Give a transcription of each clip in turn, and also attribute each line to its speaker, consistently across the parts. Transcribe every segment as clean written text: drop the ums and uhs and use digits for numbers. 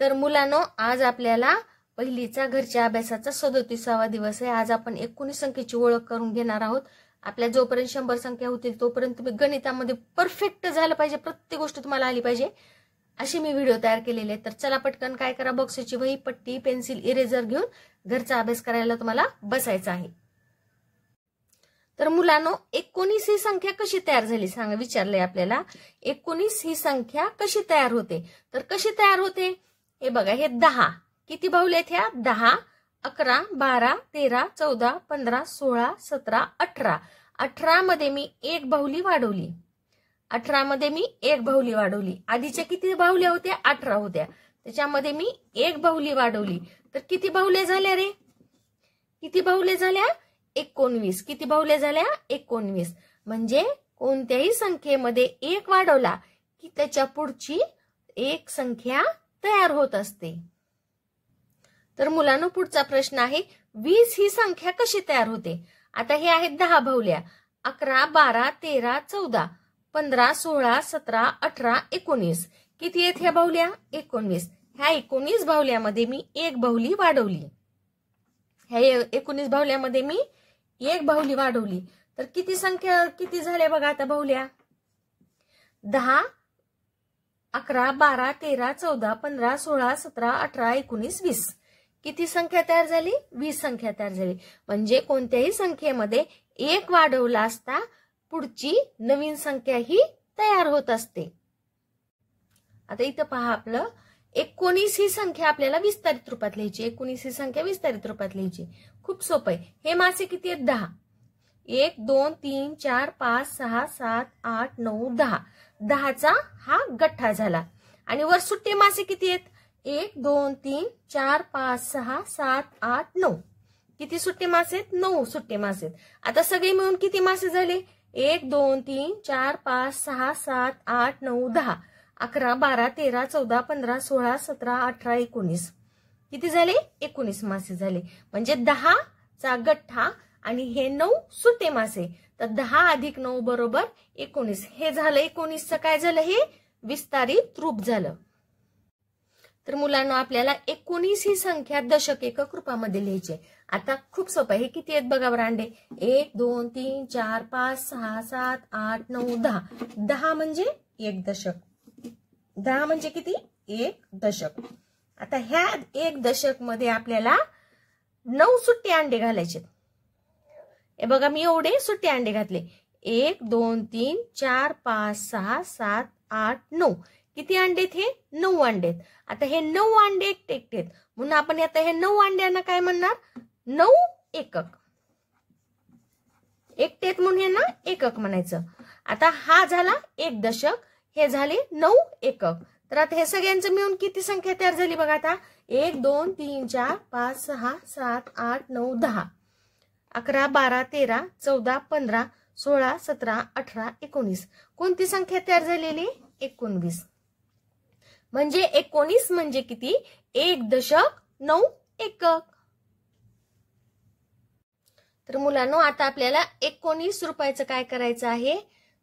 Speaker 1: तर मुलांनो, आज आपल्याला पहिलीचा घरच्या अभ्यासाचा 37वा दिवस आहे। आज आपण 19 संख्येची ओळख करून घेणार आहोत। आपल्या जोपर्यंत 100 संख्या होतील तोपर्यंत तुम्ही गणितामध्ये परफेक्ट झालं पाहिजे, प्रत्येक गोष्ट तुम्हाला आली पाहिजे, अशी मी व्हिडिओ तयार केलेले आहे। तर चला पटकन काय करा, बॉक्सची वही, पट्टी, पेन्सिल, इरेजर घेऊन घरचा अभ्यास करायला तुम्हाला बसायचं आहे। तर मुलांनो, 19 ही संख्या कशी तयार झाली सांगा, विचारलंय आपल्याला। 19 ही संख्या कशी तयार होते? तर कशी तयार होते हे बघा, हे 10 किती बाहुल्या आहेत ह्या? 10, 11, 12, 13, 14, 15, 16, 17, 18। 18 मध्ये मी एक बाहुली वाढवली। 18 मध्ये मी एक बाहुली वाढवली। आधीच्या किती बाहुल्या होत्या? 18 होत्या। त्याच्यामध्ये मी एक बाहुली वाढवली, तर किती बाहुल्या झाल्या रे? किती बाहुल्या झाल्या? 19। किती बाहुल्या झाल्या? 19। म्हणजे कोणत्याही संख्येमध्ये एक वाढवला की त्याच्या पुढची एक संख्या तयार होत असते। तर मुलांनो, पुढचा प्रश्न आहे, 20 ही संख्या कशी तयार होते? आता हे आहेत 10 बाहुल्या, 11, 12, 13, 14, 15, 16, 17, 18, 19। किती आहेत ह्या बाहुल्या? 19। ह्या 19 बाहुल्यामध्ये मी एक बाहुली वाढवली। ह्या 19 बाहुल्यामध्ये मी एक बाहुली वाढवली, तर किती संख्या किती झाल्या बघा आता बाहुल्या? 10, 11, 12, 13, 14, 15, 16, 17, 18, 19, 20। किती संख्या तयार झाली? 20 संख्या तयार झाली। म्हणजे कोणत्याही संख्येमध्ये एक वाढवला असता पुढची नवीन संख्या ही तयार होत असते। आता इथं पहा, आपलं 19 ही संख्या आपल्याला विस्तारित रूपात लिहायची। 19 ही संख्या विस्तारित रूपात लिहायची, खूप सोपं आहे। हे मासे किती आहेत? 10। 1, 2, 3, 4, 5, 6, 7, 8, 9, 10। 10चा हा गठ्ठा झाला। आणि वर सुट्टे मासे किती आहेत? 1, 2, 3, 4, 5, 6, 7, 8, 9। किती सुट्टे मासे आहेत? 9 सुट्टे मासे आहेत। आता सगळे मिळून किती मासे झाले? 1, 2, 3, 4, 5, 6, 7, 8, 9, 10, 11, 12, 13, 14, 15, 16, 17, 18, 19। किती झाले? 19 मासे झाले। म्हणजे 10चा गठ्ठा आणि हे 9 सुट्टे मासे, तर 10 अधिक 9 बरोबर 19। हे झालं 19चं काय झालं? हे विस्तारित रूप झालं। तर मुलांना, आपल्याला 19 ही संख्या दशक एकक रूपामध्ये लिहायची। आता खूप सोपं आहे। हे किती आहेत बघा बरं अंडे? 1, 2, 3, 4, 5, 6, 7, 8, 9, 10। 10 म्हणजे एक दशक। 10 म्हणजे किती? एक दशक। आता ह्या एक दशक मध्ये आपल्याला 9 सुट्टे अंडे घालायचे। हे बघा, मी एवढे सुट्टे अंडे घातले। 1, 2, 3, 4, 5, 6, 7, 8, 9। किती अंडेत? हे 9 अंडेत। आता हे 9 अंडे एकटे एकटेत, म्हणून आपण आता हे 9 अंड्यांना काय म्हणणार? 9 एकक। एकटेत म्हणून यांना एकक म्हणायचं। आता हा झाला एक दशक, हे झाले 9 एकक। तर आता हे सगळ्यांचं मिळून किती संख्या तयार झाली बघा आता? 1, 2, 3, 4, 5, 6, 7, 8, 9, 10, 11, 12, 13, 14, 15, 16, 17, 18, 19। कोणती संख्या तयार झालेली? 19। म्हणजे 19 म्हणजे किती? एक दशक 9 एकक। तर मुलांनो, आता आपल्याला 19 रुपयाचं काय करायचं आहे?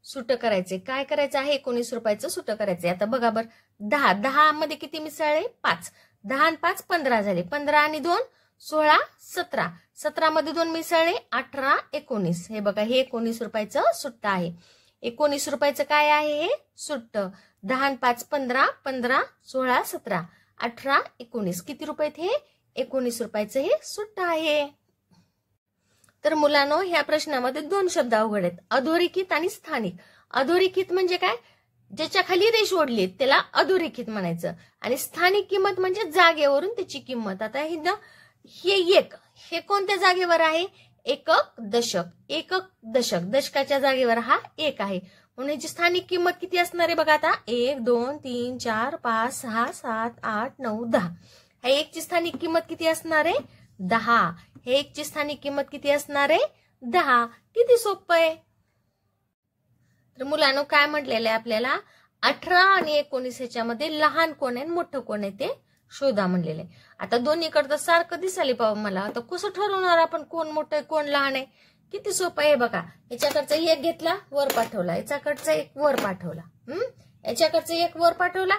Speaker 1: सुट करायचे। काय करायचं आहे? 19 रुपयाचं सुट करायचंय। आता बघा बर, 10, 10 मध्ये किती मिसळले? 5। 10 आणि 5 15 झाले। 15 आणि 2 16, 17। 17 मध्ये 2 मिसळले 18, 19। हे बघा, हे 19 रुपयाचं सुट्ट आहे। 19 रुपयाचं काय आहे हे? सुट्ट। 10 आणि 5 15, 15, 16, 17, 18, 19। किती रुपयात हे? 19 रुपयाचं हे सुट्ट आहे। तर मुलांनो, ह्या प्रश्नामध्ये 2 शब्द अवघड आहेत, अधोरेखित आणि स्थानिक। अधोरेखित म्हणजे काय? ज्याच्या खाली रेष ओढली त्याला अधोरेखित म्हणायचं। आणि स्थानिक किंमत म्हणजे जागेवरून त्याची किंमत। आता हे एक, हे कोणत्या जागेवर आहे? एकक दशक। एकक दशक, दशकाच्या जागेवर हा एक आहे, म्हणून याची स्थानिक किंमत किती असणार आहे बघा आता? 1, 2, 3, 4, 5, 6, 7, 8, 9, 10। ह्या एकची स्थानिक किंमत किती असणार आहे? 10। हे एकची स्थानिक किंमत किती असणार आहे? 10। किती सोपं आहे। तर मुलांनो, काय म्हटलेलं आहे आपल्याला? 18 आणि 19 ह्याच्यामध्ये लहान कोण आहे मोठं कोण आहे ते शोधा म्हणलेलं आहे। आता दोन्हीकडचं सारखं दिसायला पाहिजे मला, आता कसं ठरवणार आपण कोण मोठं आहे कोण लहान आहे? किती सोपं आहे बघा। याच्याकडचा एक घेतला, वर पाठवला, याच्याकडचा एक वर पाठवला, याच्याकडचा एक वर पाठवला,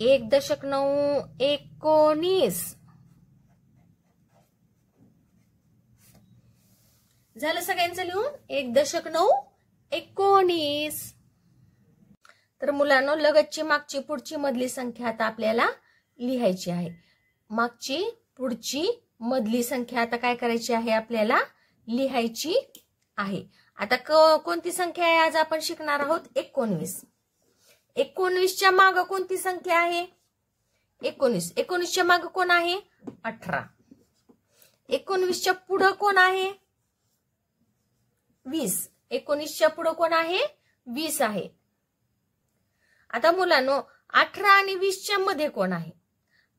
Speaker 1: 1.9 19 झालं सगळ्यांचं लिहून 1.9 19. तर मुलांनो लगतची मागची पुढची मधली संख्या आता आपल्याला लिहायची आहे. मागची पुढची मधली संख्या आता काय करायची आहे आपल्याला लिहायची आहे. आता कोणती संख्या आहे आज आपण शिकणार आहोत 19. 19च्या मागे कोणती संख्या आहे 19. 19च्या मागे कोण आहे 18. 19च्या पुढे कोण आहे 20. 19च्या पुढे कोण आहे 20 आहे. आता मुलांनो 18 आणि 20च्या मध्ये कोण आहे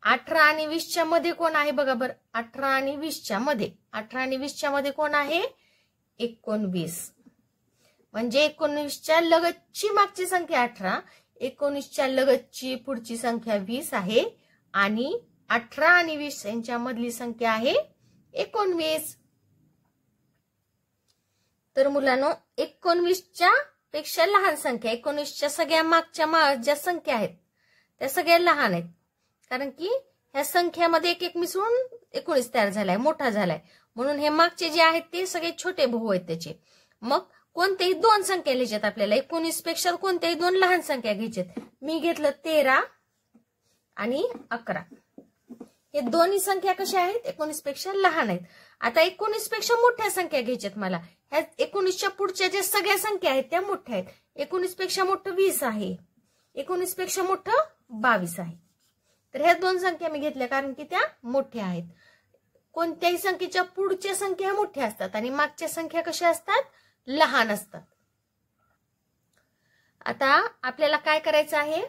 Speaker 1: 18 आणि 20च्या मध्ये कोण आहे बघा बरं. 18 आणि 20च्या मध्ये 18 आणि 20च्या मध्ये कोण आहे 19. म्हणजे 19च्या लगतची मागची संख्या 18. 19च्या लगतची पुढची संख्या 20 आहे आणि 18 आणि 20 यांच्या मधली संख्या आहे 19. तर मुलांनो 19च्या पेक्षा लहान संख्या 19च्या सगळ्या मागच्या ज्या संख्या आहेत त्या सगळ्या लहान आहेत. कारण की ह्या संख्यामध्ये एक एक मिसळून 19 तयार झालाय मोठा झालाय. म्हणून हे मागचे जे आहेत ते सगळे छोटे भाऊ आहेत त्याचे. मग कोणत्याही दोन संख्या लिहायच्यात आपल्याला. 19 पेक्षा कोणत्याही दोन लहान संख्या घ्यायच्यात. मी घेतलं 13 आणि 11. हे दोन्ही संख्या कशा आहेत 19 पेक्षा लहान आहेत. आता 19 पेक्षा मोठ्या संख्या घ्यायच्यात मला. ह्या 19च्या पुढच्या ज्या सगळ्या संख्या आहेत त्या मोठ्या आहेत. 19 पेक्षा मोठं 20 आहे. 19 पेक्षा मोठं 22 आहे. तर ह्या दोन संख्या मी घेतल्या कारण की त्या मोठ्या आहेत. कोणत्याही संख्येच्या पुढच्या संख्या मोठ्या असतात आणि मागच्या संख्या कशा असतात लहान असतात. आता आपल्याला काय करायचं आहे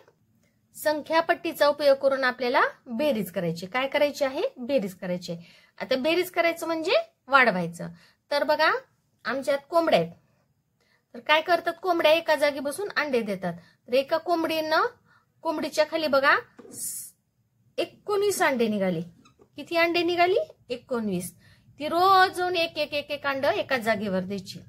Speaker 1: संख्या पट्टीचा उपयोग करून आपल्याला बेरीज करायची. काय करायची आहे बेरीज करायची. आता बेरीज करायचं म्हणजे वाढवायचं. तर बघा आमच्यात कोंबड्या आहेत. तर काय करतात कोंबड्या एका जागी बसून अंडे देतात. तर एका कोंबडीच्या खाली बघा 19 अंडे निघाली. किती अंडे निघाली 19. ती रोज जाऊन एक एक एक एक अंड एकाच जागेवर द्यायची.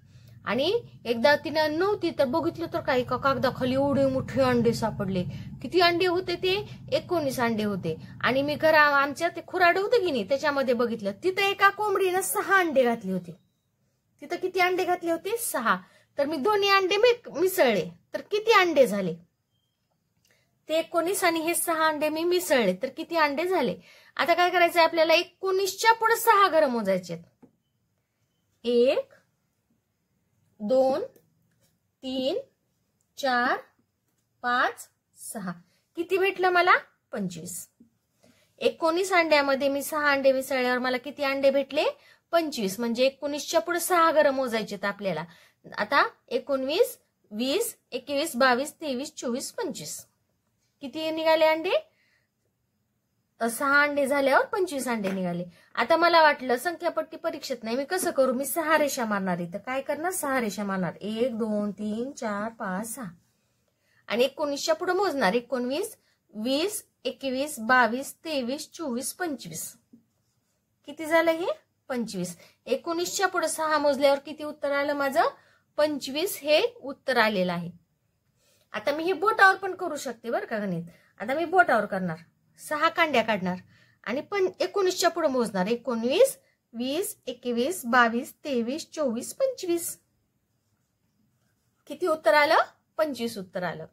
Speaker 1: आणि एकदा तिनं नव्हती तर बघितलं तर काही कागदाखाली एवढे मोठे अंडे सापडले. किती अंडे होते ते 19 अंडे होते. आणि मी आमच्या ते खुराडं होतं की नाही त्याच्यामध्ये बघितलं तिथं एका कोंबडीनं 6 अंडे घातले होते. तिथं किती अंडे घातले होते 6. तर मी दोन्ही अंडे मिसळले तर किती अंडे झाले ते 19 आणि हे 6 अंडे मी मिसळले तर किती अंडे झाले. आता काय करायचंय आपल्याला 19च्या पुढे 6 घरं मोजायचे. 1 2 3 4 5 6 किती भेटलं मला 25. 19 अंड्यामध्ये मी 6 अंडे मिसळल्यावर मला किती अंडे भेटले 25. म्हणजे 19च्या पुढे 6 घरं मोजायचेत आपल्याला. आता 19 20 21 22 23 24 25 किती निघाले अंडे 6 अंडे झाल्यावर 25 अंडे निघाले. आता मला वाटलं संख्यापट्टी परीक्षेत नाही मी कसं करू मी 6 रेषा मारणार. इथं काय करणार 6 रेषा मारणार. 1 2 3 4 5 6 आणि 19च्या पुढे मोजणार. 19 20 21 22 23 24 25 किती झालं हे 25. 19च्या पुढे 6 मोजल्यावर किती उत्तर आलं माझं 25 हे उत्तर आलेलं आहे. आता मी हे बोटावर पण करू शकते बरं का गणित. आता मी बोटावर करणार 6 कांड्या काढणार आणि 19च्या पुढे मोजणार. 19 20 21 22 23 24 25 किती उत्तर आलं 25 उत्तर आलं.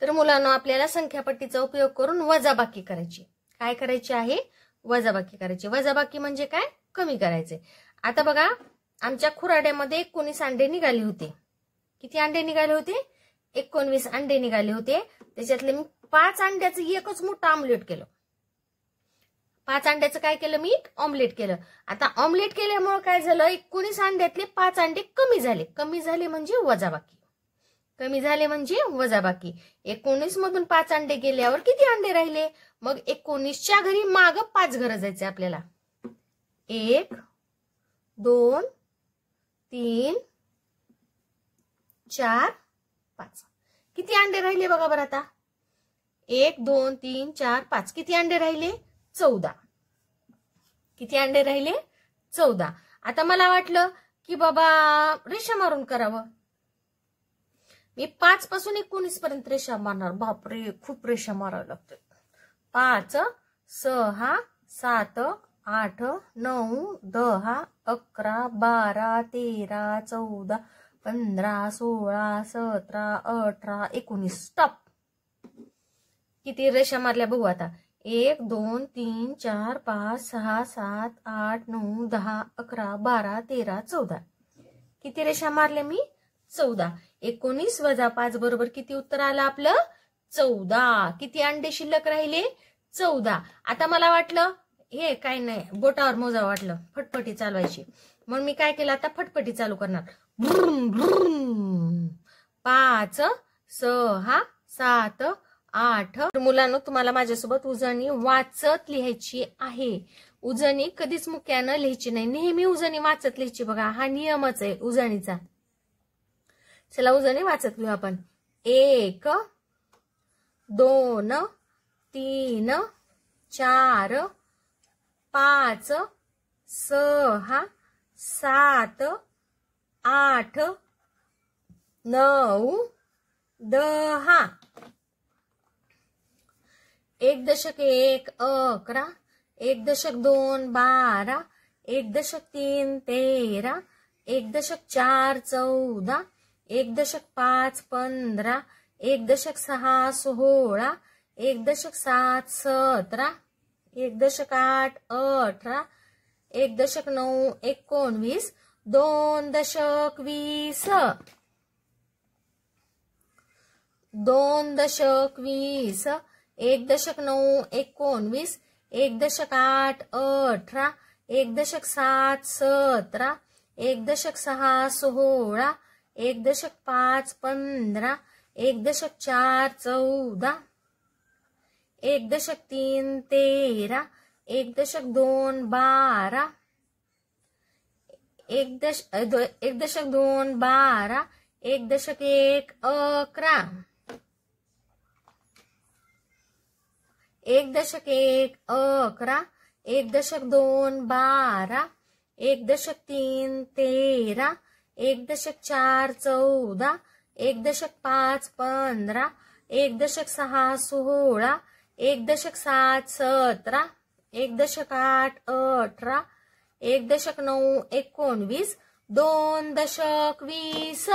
Speaker 1: तर मुलांनो आपल्याला संख्यापट्टीचा उपयोग करून वजाबाकी करायची. काय करायची आहे वजाबाकी करायची. वजाबाकी म्हणजे काय कमी करायचे. आता बघा आमच्या खुराड्यामध्ये 19 अंडे निघाले होते. किती अंडे निघाले होते 19 अंडे निघाले होते. त्याच्यातले मी 5 अंड्याचं एकच मोठं ऑमलेट केलं. 5 अंड्याचं काय केलं मी ऑमलेट केलं. आता ऑमलेट केल्यामुळे काय झालं 19 अंड्यातले 5 अंडे कमी झाले. कमी झाले म्हणजे वजाबाकी. कमी झाले म्हणजे वजाबाकी. 19 मधून 5 अंडे गेल्यावर किती अंडे राहिले मग 19च्या घरी माग 5 घरं जायचे आपल्याला. 1 2 3 4 5 किती अंडे राहिले बघा बरं. आता 1 2 3 4 5 किती अंडे राहिले 14. किती अंडे राहिले 14. आता मला वाटलं की बाबा रेषा मारून करावं. मी 5 पासून 19 पर्यंत रेषा मारणार. बापरे, खूप रेषा माराव्या लागतात. 5 6 7 8 9 10 11 12 13 14 15 16 17 18 19. स्टॉप. किती रेषा मारल्या बघू आता. 1 2 3 4 5 6 7 8 9 10 11 12 13 14. किती रेषा मारल्या मी? 14. 19 वजा 5 बरोबर किती उत्तर आलं आपलं? 14. किती अंडे शिल्लक राहिले? 14. आता मला वाटलं हे काय नाही, बोटावर मोजा वाटलं फटफटी चालवायची, मग मी काय केलं, आता फटफटी चालू करणार. 5 6 7 8. मुलांनो, तुम्हाला माझ्यासोबत उजळणी वाचत लिहायची आहे. उजळणी कधीच मुक्यानं लिहायची नाही, नेहमी उजळणी वाचत लिहायची. बघा, हा नियमच आहे उजळणीचा. चला उजळणी वाचत लिहू आपण. 1 2 3 4 5 6 7 8 9 10. 1.1 11, 1.2 12, 1.3 13, 1.4 14, 1.5 15, 1.6 16, 1.7 17, 1.8 18, 1.9 19, 2.20, 2.20, 1.9 19, 1.8 18, 1.7 17, 1.6 16, 1.5 15, 1.4 14, 1.3 13, 1.2 12, 1.2 12, 1.1 11, 1.1 11, 1.2 12, 1.3 13, 1.4 14, 1.5 15, 1.6 16, 1.7 17, 1.8 18, 1.9 19, 2.20,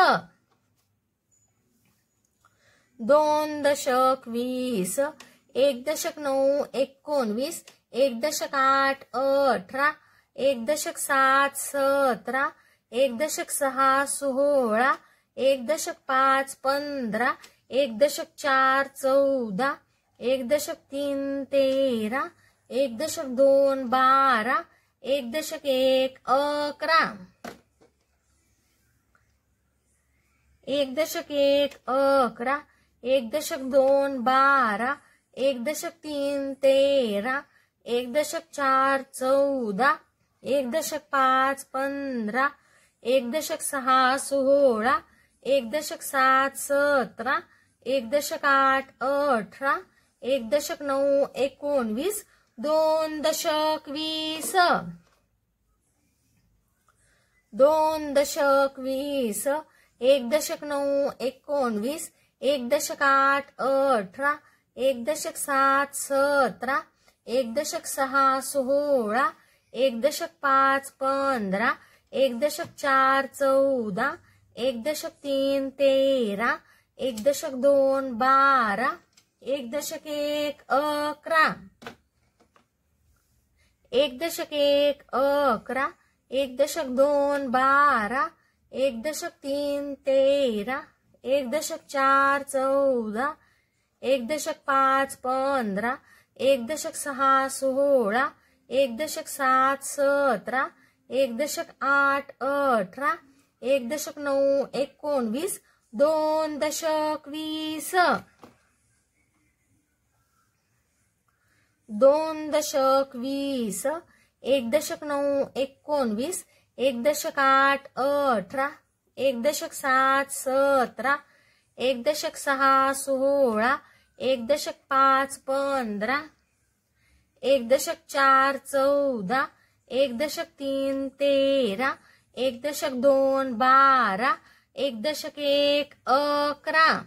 Speaker 1: 2.20, 1.9 19, 1.8 18, 1.7 17, 1.6 16, 1.5 15, 1.4 14, 1.3 13, 1.2 12, 1.1 11, 1.1 11, 1.2 12, 1.3 13, 1.4 14, 1.5 15, 1.6 16, 1.7 17, 1.8 18, 1.9 19, 2.20, 2.20, 1.9 19, 1.8 18, 1.7 17, 1.6 16, 1.5 15, 1.4 14, 1.3 13, 1.2 12, 1.1 11, 1.1 11, 1.2 12, 1.3 13, 1.4 14, 1.5 15, 1.6 16, 1.7 17, 1.8 18, 1.9 19, 2.20, 2.20, 1.9 19, 1.8 18, 1.7 17, 1.6 16, 1.5 15, 1.4 14, 1.3 13, 1.2 12, 1 दशक 1 11,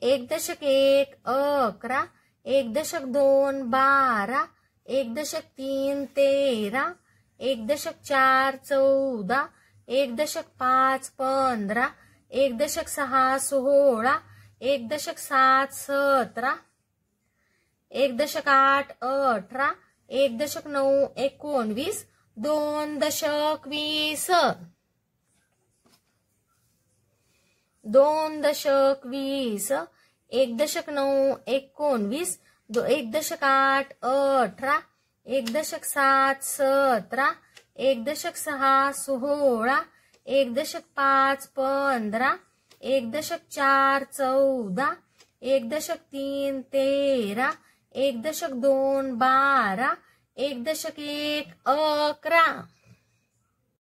Speaker 1: 1 दशक 1 11, 1 दशक 2 12, 1 दशक 3 13, 1 दशक 4 14, 1 दशक 5 15, 1 दशक 6 16, 1 दशक 7 17, 1 दशक 8 18, 1 दशक 9 19, 2 दशक 20, 2 दशक 20, 1 दशक 9 19, 1 दशक 8 18, 1 दशक 7 17, 1 दशक 6 16, 1 दशक 5 15, 1 दशक 4 14, 1 दशक 3 13, 1 दशक 2 12, 1 दशक 1 11.